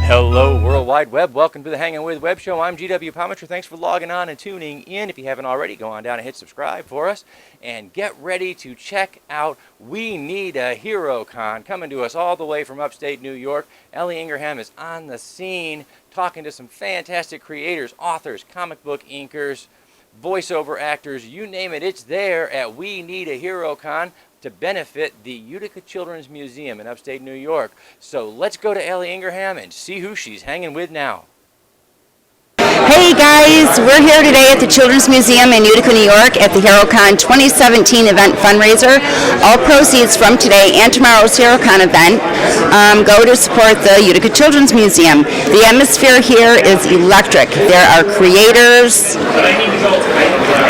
Hello, World Wide Web. Welcome to the Hangin With Web Show. I'm GW Pomichter. Thanks for logging on and tuning in. If you haven't already, go on down and hit subscribe for us. And get ready to check out We Need a Hero Con, coming to us all the way from upstate New York. Ellie Ingraham is on the scene talking to some fantastic creators, authors, comic book inkers, voiceover actors, you name it. It's there at We Need a Hero Con to benefit the Utica Children's Museum in upstate New York. So let's go to Ellie Ingraham and see who she's hanging with now. Hey guys, we're here today at the Children's Museum in Utica, New York at the HeroCon 2017 event fundraiser. All proceeds from today and tomorrow's HeroCon event go to support the Utica Children's Museum. The atmosphere here is electric. There are creators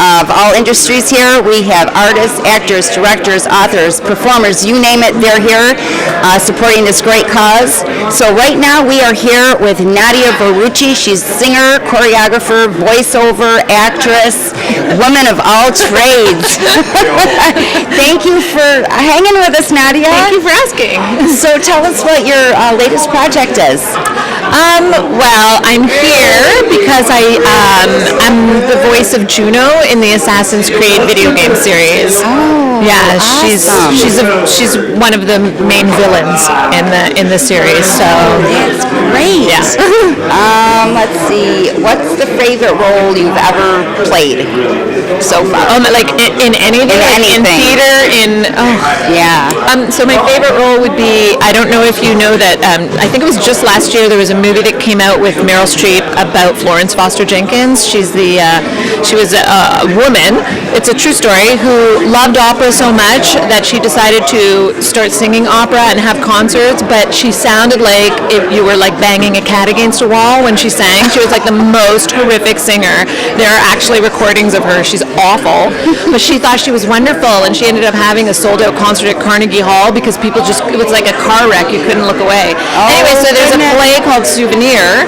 of all industries here. We have artists, actors, directors, authors, performers, you name it, they're here supporting this great cause. So right now we are here with Nadia Verrucci. She's singer, choreographer, voiceover, actress, woman of all trades. Thank you for hanging with us, Nadia. Thank you for asking. So tell us what your latest project is. Well, I'm here because I'm the voice of Juno in the Assassin's Creed video game series. Oh, yeah, awesome. she's one of the main villains in the series. So that's great. Yeah. Let's see. What's the favorite role you've ever played so far? Like in anything, in theater, yeah. So my favorite role would be, I don't know if you know that, I think it was just last year there was a movie that came out with Meryl Streep about Florence Foster Jenkins. She was a woman, it's a true story, who loved opera so much that she decided to start singing opera and have concerts, but she sounded like if you were like banging a cat against a wall when she sang. She was like the most horrific singer. There are actually recordings of her. She's awful, but she thought she was wonderful, and she ended up having a sold-out concert at Carnegie Hall because people just, it was like a car wreck. You couldn't look away. Anyway, so there's a play called Souvenir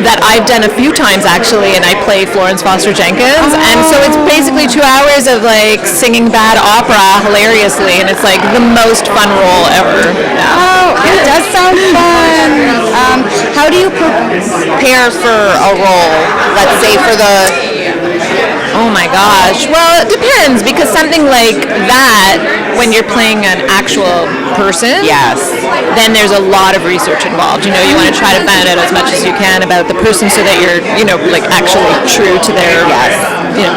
that I've done a few times actually, and I play Florence Foster Jenkins, and so it's basically 2 hours of like singing bad opera hilariously, and it's like the most fun role ever. Yeah. Oh, it does sound fun. How do you prepare for a role, let's say for the... Oh my gosh. Well, it depends, because something like that, when you're playing an actual person, yes, then there's a lot of research involved. You know, you want to try to find out as much as you can about the person so that you're, you know, like actually true to their, you know.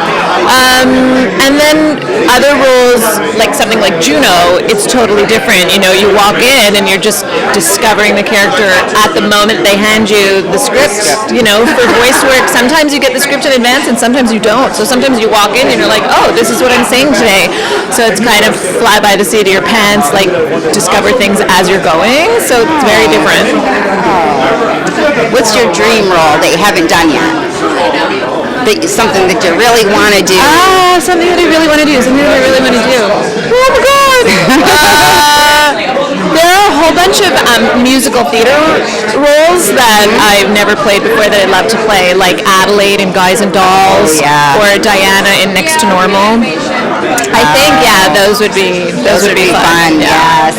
And then other roles, like something like Juno, it's totally different. You know, you walk in and you're just discovering the character at the moment they hand you the script. You know, for voice work, sometimes you get the script in advance and sometimes you don't. So sometimes you walk in and you're like, oh, this is what I'm saying today. So it's kind of fly by the seat of your pants, like discover things as you're going. So it's very different. What's your dream role that you haven't done yet? Something that you really want to do? Something that I really want to do. Oh my God! There are a whole bunch of musical theater roles that I've never played before that I'd love to play, like Adelaide in Guys and Dolls, or Diana in Next to Normal. I think, those would be fun. Yes.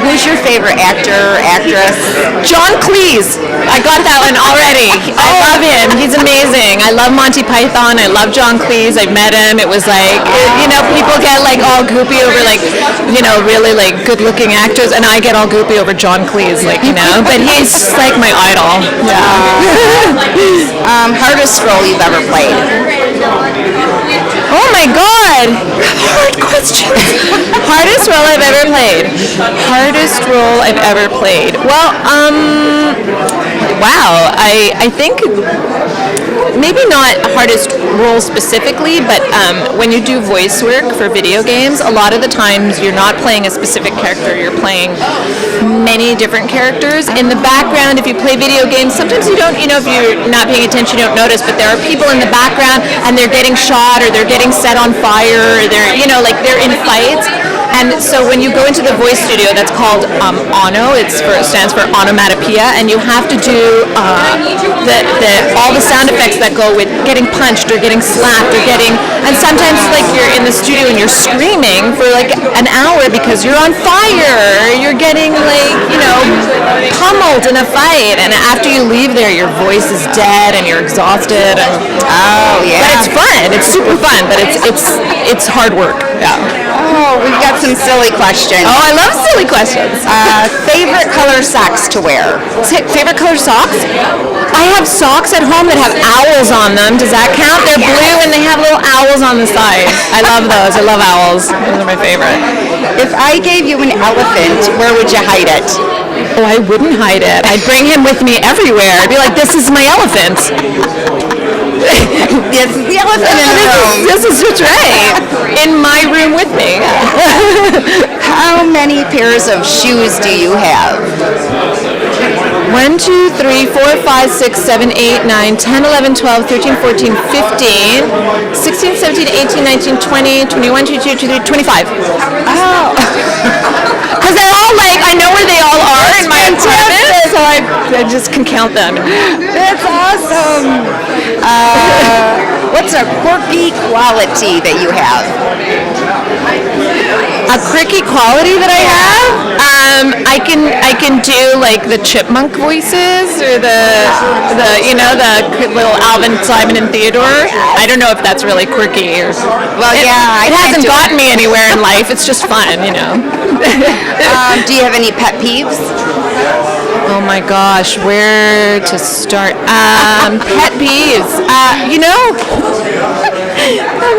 Who's your favorite actor, actress? John Cleese. I got that one already. I love him. He's amazing. I love Monty Python. I love John Cleese. I've met him. It was like, you know, people get like all goopy over like, you know, really like good-looking actors, and I get all goopy over John Cleese, like, you know. But he's like my idol. Yeah. Hardest role you've ever played? Oh my God! Hard question. Hardest role I've ever played. Hardest role I've ever played. Well, wow, I think maybe not hardest role specifically, but when you do voice work for video games, a lot of the times you're not playing a specific character, you're playing many different characters. In the background, if you play video games, sometimes you don't, if you're not paying attention, you don't notice, but there are people in the background and they're getting shot or they're getting set on fire or they're, they're in fights. And so when you go into the voice studio, that's called Ono. It stands for onomatopoeia, and you have to do all the sound effects that go with getting punched or getting slapped or and sometimes like you're in the studio and you're screaming for like an hour because you're on fire, or you're getting pummeled in a fight, and after you leave there, your voice is dead and you're exhausted. Oh yeah. But it's fun. It's super fun, but it's hard work. Yeah. Oh, we've got some silly questions. Oh, I love silly questions. Favorite color socks to wear? Favorite color socks? I have socks at home that have owls on them. Does that count? They're blue and they have little owls on the side. I love those. I love owls. Those are my favorite. If I gave you an elephant, where would you hide it? Oh, I wouldn't hide it. I'd bring him with me everywhere. I'd be like, this is my elephant. This is the elephant in the room. This is what's right. In my room with me. How many pairs of shoes do you have? 1, 2, 3, 4, 5, 6, 7, 8, 9, 10, 11, 12, 13, 14, 15, 16, 17, 18, 19, 20, 21, 22, 23, 25. Oh. Because they're all I know where they all are in my apartment, so I just can count them. That's awesome. What's a quirky quality that you have? A quirky quality that I have? I can do like the chipmunk voices or the little Alvin, Simon, and Theodore. I don't know if that's really quirky. Well, it hasn't gotten me anywhere in life. It's just fun, Do you have any pet peeves? Oh my gosh, where to start? Pet peeves.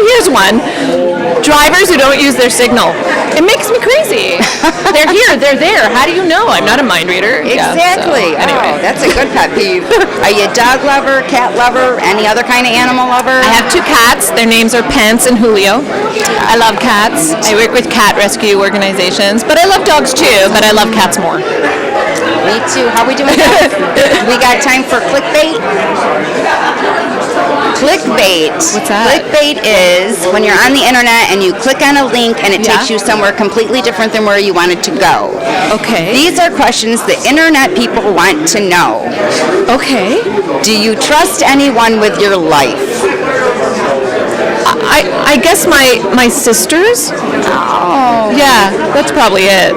Here's one. Drivers who don't use their signal. It makes me crazy. They're here, they're there. How do you know? I'm not a mind reader. Exactly. Yeah, so, anyway. Oh, that's a good pet peeve. Are you a dog lover, cat lover, any other kind of animal lover? I have 2 cats. Their names are Pence and Julio. I love cats. I work with cat rescue organizations, but I love dogs too, but I love cats more. Me too. How we doing? We got time for clickbait? Clickbait. What's that? Clickbait is when you're on the internet and you click on a link and it takes you somewhere completely different than where you wanted to go. Okay. These are questions the internet people want to know. Okay. Do you trust anyone with your life? I guess my sisters. Oh. Yeah, that's probably it.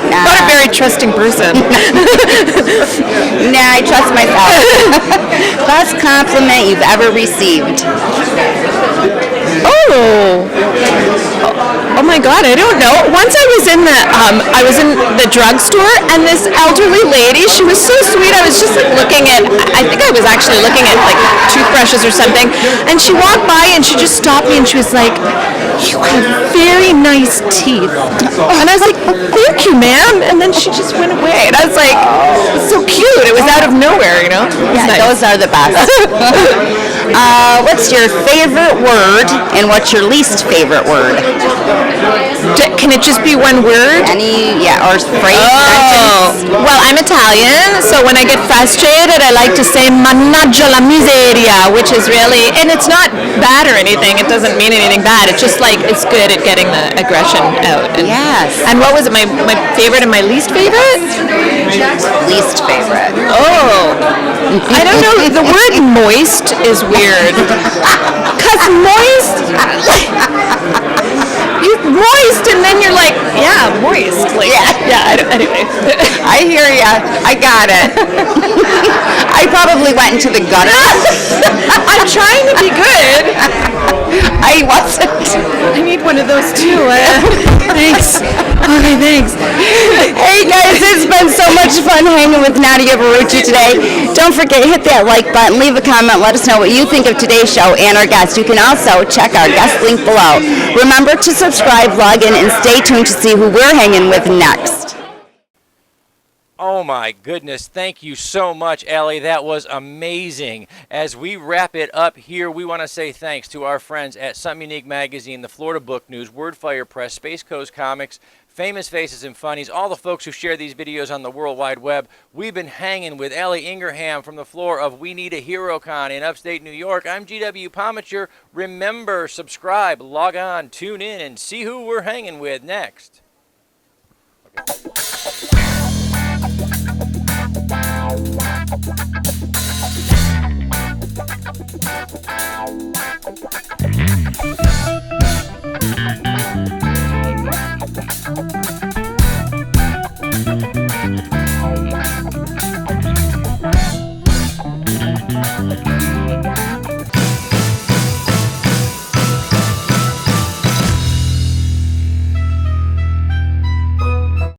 Not a very trusting person. Nah, I trust myself. Best compliment you've ever received? Oh my God, I don't know. Once I was in the drugstore, and this elderly lady, she was so sweet. I was just looking at, I think I was actually looking at toothbrushes or something, and she walked by and she just stopped me and she was like, "You have very nice teeth." And I was like, "Thank you, ma'am." And then she just went away. And I was like, "It's so cute." It was out of nowhere, Yeah, nice. those are the best. What's your favorite word and what's your least favorite word? Can it just be one word? Or phrase, sentence? Well, I'm Italian, so when I get frustrated, I like to say "mannaggia la miseria," which is really, and it's not bad or anything. It doesn't mean anything bad. It's just it's good at getting the aggression out. Yes. And what was it? My favorite and my least favorite? Least favorite. Oh, I don't know. The word moist is weird. Cause moist. You're moist, and then you're like, yeah, moist. Anyway. I hear ya. I got it. I probably went into the gutter. I'm trying to be good. I wasn't. I need one of those too. Thanks. Okay, thanks. Hey guys, it's been so much fun hanging with Nadia Verrucci today. Don't forget, hit that like button, leave a comment, let us know what you think of today's show and our guests. You can also check our guest link below. Remember to subscribe, log in, and stay tuned to see who we're hanging with next. Oh my goodness, thank you so much, Ellie. That was amazing. As we wrap it up here, we want to say thanks to our friends at Something Unique Magazine, the Florida Book News, Wordfire Press, Space Coast Comics, Famous Faces and Funnies, all the folks who share these videos on the World Wide Web. We've been hanging with Ellie Ingraham from the floor of We Need a Hero Con in upstate New York. I'm GW Pomichter. Remember, subscribe, log on, tune in, and see who we're hanging with next. Okay.